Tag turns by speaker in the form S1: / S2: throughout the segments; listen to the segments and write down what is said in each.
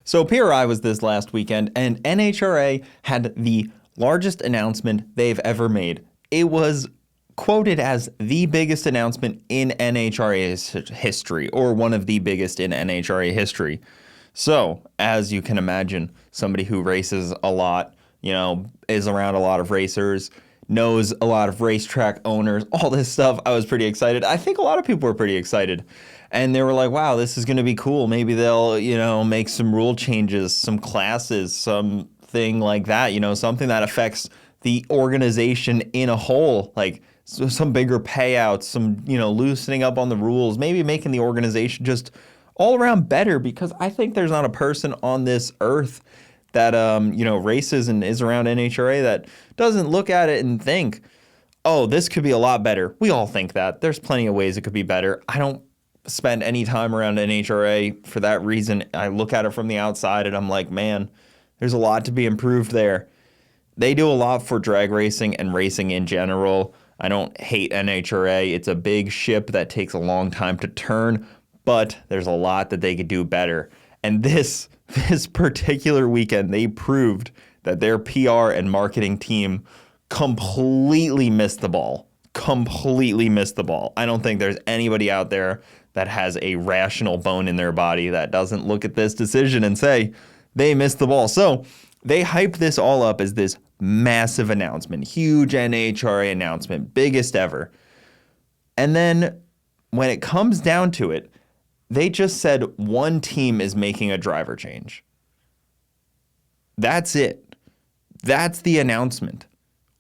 S1: So PRI was this last weekend, and NHRA had the largest announcement they've ever made. It was quoted as the biggest announcement in NHRA's history, or one of the biggest in NHRA history. So, as you can imagine, somebody who races a lot, is around a lot of racers, knows a lot of racetrack owners, all this stuff, I was pretty excited. I think a lot of people were pretty excited. And they were like, wow, this is going to be cool. Maybe they'll, make some rule changes, some classes, something like that, something that affects the organization in a whole, like some bigger payouts, some, loosening up on the rules, maybe making the organization just all around better, because I think there's not a person on this earth that, races and is around NHRA that doesn't look at it and think, oh, this could be a lot better. We all think that. There's plenty of ways it could be better. I don't spend any time around NHRA for that reason. I look at it from the outside and I'm like, man, there's a lot to be improved there. They do a lot for drag racing and racing in general. I don't hate NHRA. It's a big ship that takes a long time to turn, but there's a lot that they could do better. And this particular weekend, they proved that their PR and marketing team completely missed the ball. I don't think there's anybody out there that has a rational bone in their body that doesn't look at this decision and say they missed the ball. So they hyped this all up as this massive announcement, huge NHRA announcement, biggest ever. And then when it comes down to it, they just said one team is making a driver change. That's it. That's the announcement.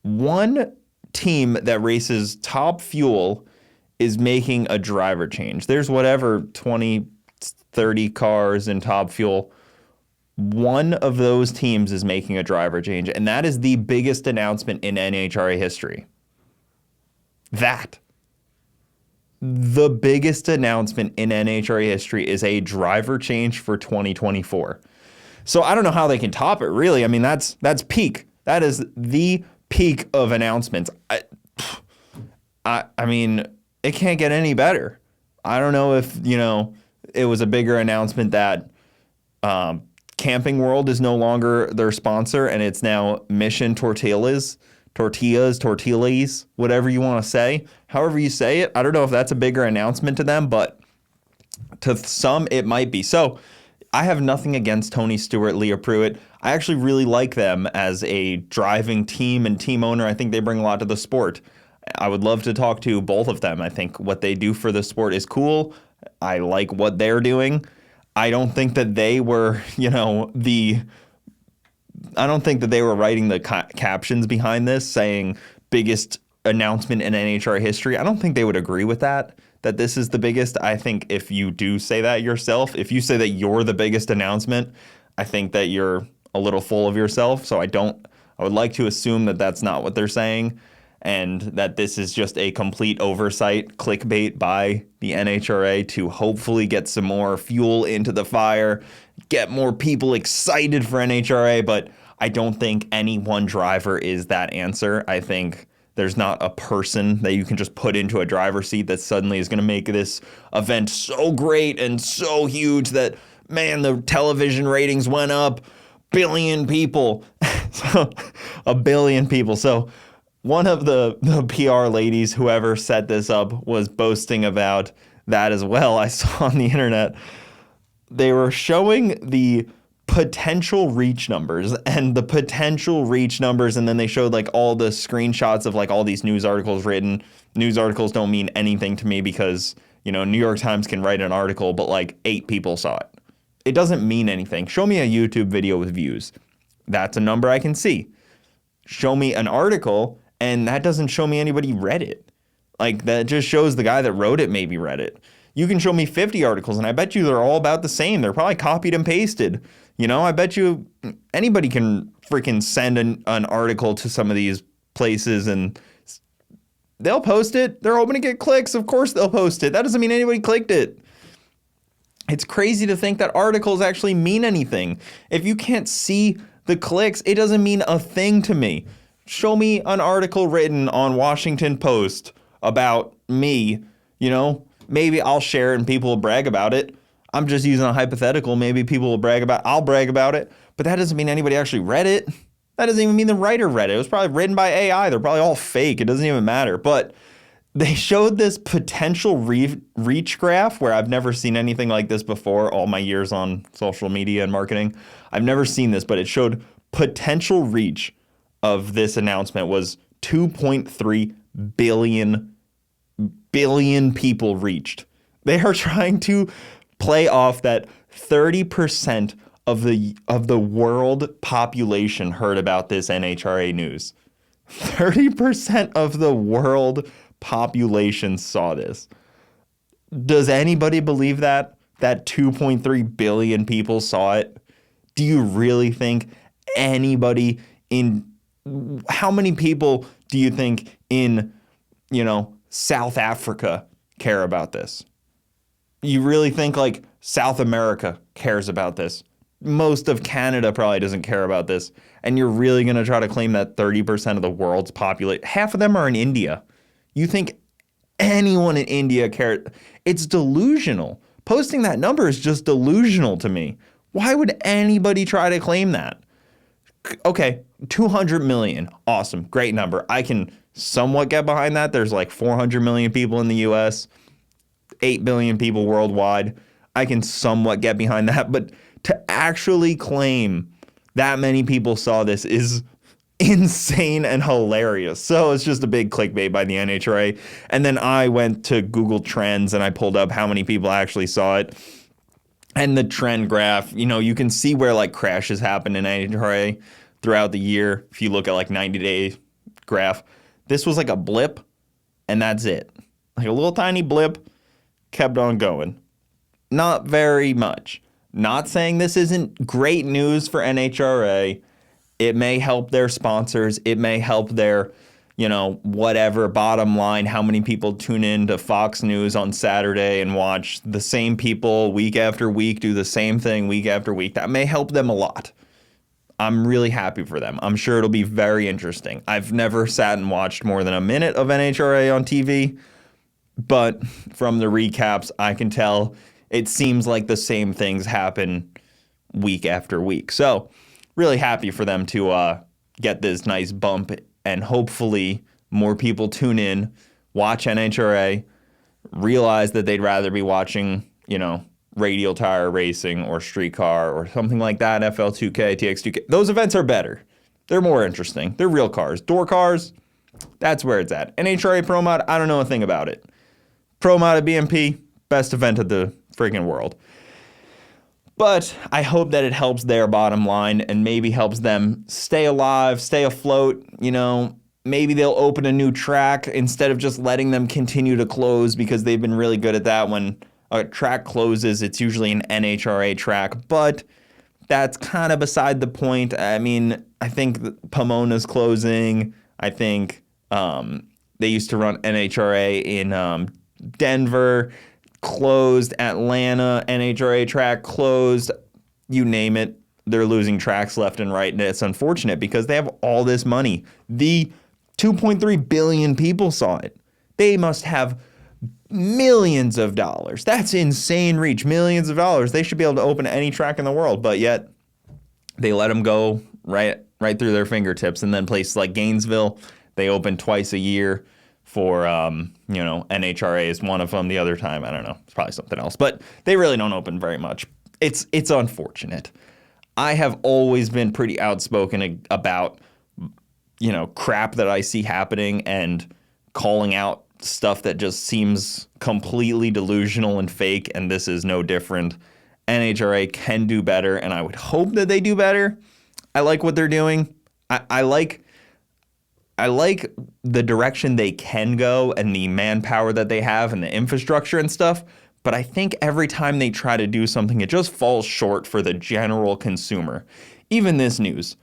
S1: One team that races Top Fuel is making a driver change. There's whatever 20, 30 cars in Top Fuel. One of those teams is making a driver change, and that is the biggest announcement in NHRA history. The biggest announcement in NHRA history is a driver change for 2024. So I don't know how they can top it, really. I mean, that's peak. That is the peak of announcements. I mean, it can't get any better. I don't know if, it was a bigger announcement that Camping World is no longer their sponsor and it's now Mission Tortillas, whatever you want to say. However you say it, I don't know if that's a bigger announcement to them, but to some it might be. So I have nothing against Tony Stewart, Leah Pruitt. I actually really like them as a driving team and team owner. I think they bring a lot to the sport. I would love to talk to both of them. I think what they do for the sport is cool. I like what they're doing. I don't think that they were, I don't think that they were writing the captions behind this saying biggest announcement in NHRA history. I don't think they would agree with that this is the biggest. I think if you do say that yourself, if you say that you're the biggest announcement, I think that you're a little full of yourself. So I would like to assume that that's not what they're saying and that this is just a complete oversight, clickbait by the NHRA to hopefully get some more fuel into the fire, get more people excited for NHRA, but I don't think any one driver is that answer. I think there's not a person that you can just put into a driver's seat that suddenly is going to make this event so great and so huge that, man, the television ratings went up, billion people. So, 1 billion people. So one of the PR ladies, whoever set this up, was boasting about that as well. I saw on the internet. They were showing the potential reach numbers, and then they showed like all the screenshots of like all these news articles written. News articles don't mean anything to me because, New York Times can write an article, but like 8 people saw it. It doesn't mean anything. Show me a YouTube video with views. That's a number I can see. Show me an article, and that doesn't show me anybody read it. Like, that just shows the guy that wrote it maybe read it. You can show me 50 articles, and I bet you they're all about the same. They're probably copied and pasted. I bet you anybody can freaking send an article to some of these places, and they'll post it. They're hoping to get clicks. Of course they'll post it. That doesn't mean anybody clicked it. It's crazy to think that articles actually mean anything. If you can't see the clicks, it doesn't mean a thing to me. Show me an article written on Washington Post about me, maybe I'll share it and people will brag about it. I'm just using a hypothetical. Maybe people will I'll brag about it, but that doesn't mean anybody actually read it. That doesn't even mean the writer read it. It was probably written by AI. They're probably all fake. It doesn't even matter. But they showed this potential reach graph where I've never seen anything like this before, all my years on social media and marketing. I've never seen this, but it showed potential reach of this announcement was 2.3 billion people reached. They are trying to play off that 30% of the world population heard about this NHRA news. 30% of the world population saw this. Does anybody believe that 2.3 billion people saw it? Do you really think anybody how many people do you think in, South Africa care about this? You really think like South America cares about this? Most of Canada probably doesn't care about this. And you're really going to try to claim that 30% of the world's population, half of them are in India. You think anyone in India cares? It's delusional. Posting that number is just delusional to me. Why would anybody try to claim that? Okay, 200 million. Awesome. Great number. I can somewhat get behind that. There's like 400 million people in the US, 8 billion people worldwide. I can somewhat get behind that. But to actually claim that many people saw this is insane and hilarious. So it's just a big clickbait by the NHRA. And then I went to Google Trends and I pulled up how many people actually saw it. And the trend graph, you can see where like crashes happen in NHRA throughout the year. If you look at like 90-day graph, this was like a blip and that's it. Like a little tiny blip, kept on going. Not very much. Not saying this isn't great news for NHRA. It may help their sponsors. It may help their, whatever bottom line, how many people tune in to Fox News on Saturday and watch the same people week after week do the same thing week after week. That may help them a lot. I'm really happy for them. I'm sure it'll be very interesting. I've never sat and watched more than a minute of NHRA on TV, but from the recaps, I can tell it seems like the same things happen week after week. So really happy for them to get this nice bump, and hopefully more people tune in, watch NHRA, realize that they'd rather be watching, radial tire racing or streetcar or something like that, FL2K, TX2K. Those events are better. They're more interesting. They're real cars. Door cars, that's where it's at. NHRA Pro Mod, I don't know a thing about it. Pro Mod at BMP, best event of the freaking world. But I hope that it helps their bottom line and maybe helps them stay alive, stay afloat. Maybe they'll open a new track instead of just letting them continue to close, because they've been really good at that. When a track closes, it's usually an NHRA track, but that's kind of beside the point. I mean, I think Pomona's closing. I think they used to run NHRA in Denver. Closed. Atlanta NHRA track closed. You name it, they're losing tracks left and right, and it's unfortunate because they have all this money. The 2.3 billion people saw it. They must have millions of dollars. That's insane reach. Millions of dollars. They should be able to open any track in the world, but yet they let them go right through their fingertips. And then places like Gainesville, they open twice a year. For, NHRA is one of them. The other time, I don't know. It's probably something else. But they really don't open very much. It's unfortunate. I have always been pretty outspoken about, crap that I see happening and calling out stuff that just seems completely delusional and fake, and this is no different. NHRA can do better, and I would hope that they do better. I like what they're doing. I like the direction they can go and the manpower that they have and the infrastructure and stuff, but I think every time they try to do something, it just falls short for the general consumer. Even this news,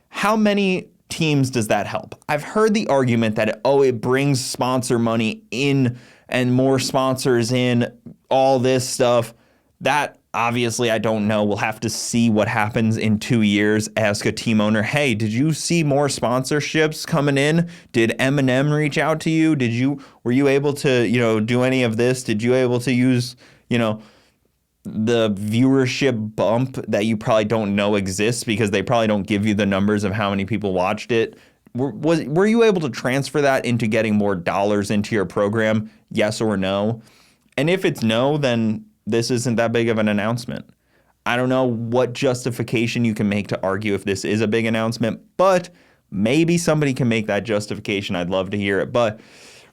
S1: how many teams does that help? I've heard the argument that, it brings sponsor money in and more sponsors in, all this stuff. That obviously, I don't know. We'll have to see what happens in 2 years. Ask a team owner, hey, did you see more sponsorships coming in? Did M&M reach out to you? Were you able to, do any of this? Did you able to use, the viewership bump that you probably don't know exists because they probably don't give you the numbers of how many people watched it. Were you able to transfer that into getting more dollars into your program? Yes or no? And if it's no, then this isn't that big of an announcement. I don't know what justification you can make to argue if this is a big announcement, but maybe somebody can make that justification. I'd love to hear it. But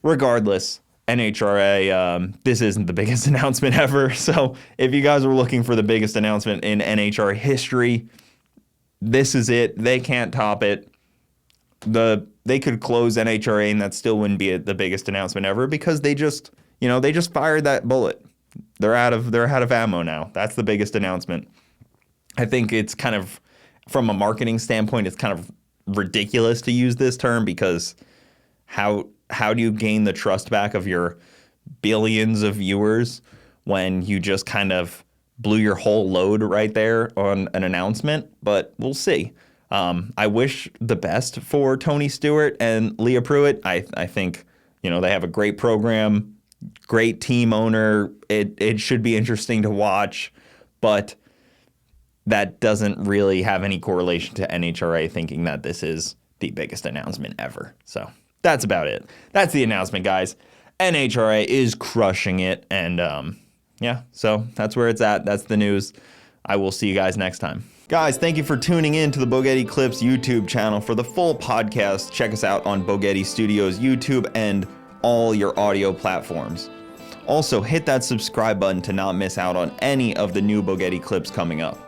S1: regardless, NHRA, this isn't the biggest announcement ever. So if you guys were looking for the biggest announcement in NHRA history, this is it. They can't top it. They could close NHRA and that still wouldn't be the biggest announcement ever because they just fired that bullet. They're out of ammo now. That's the biggest announcement. I think it's kind of, from a marketing standpoint, it's kind of ridiculous to use this term because how do you gain the trust back of your billions of viewers when you just kind of blew your whole load right there on an announcement? But we'll see. I wish the best for Tony Stewart and Leah Pruitt. I think, they have a great program, great team owner. It should be interesting to watch, but that doesn't really have any correlation to NHRA thinking that this is the biggest announcement ever. So that's about it. That's the announcement, guys. NHRA is crushing it. And so that's where it's at. That's the news. I will see you guys next time. Guys, thank you for tuning in to the Bogetti Clips YouTube channel. For the full podcast, check us out on Bogetti Studios YouTube and all your audio platforms. Also, hit that subscribe button to not miss out on any of the new Bogetti clips coming up.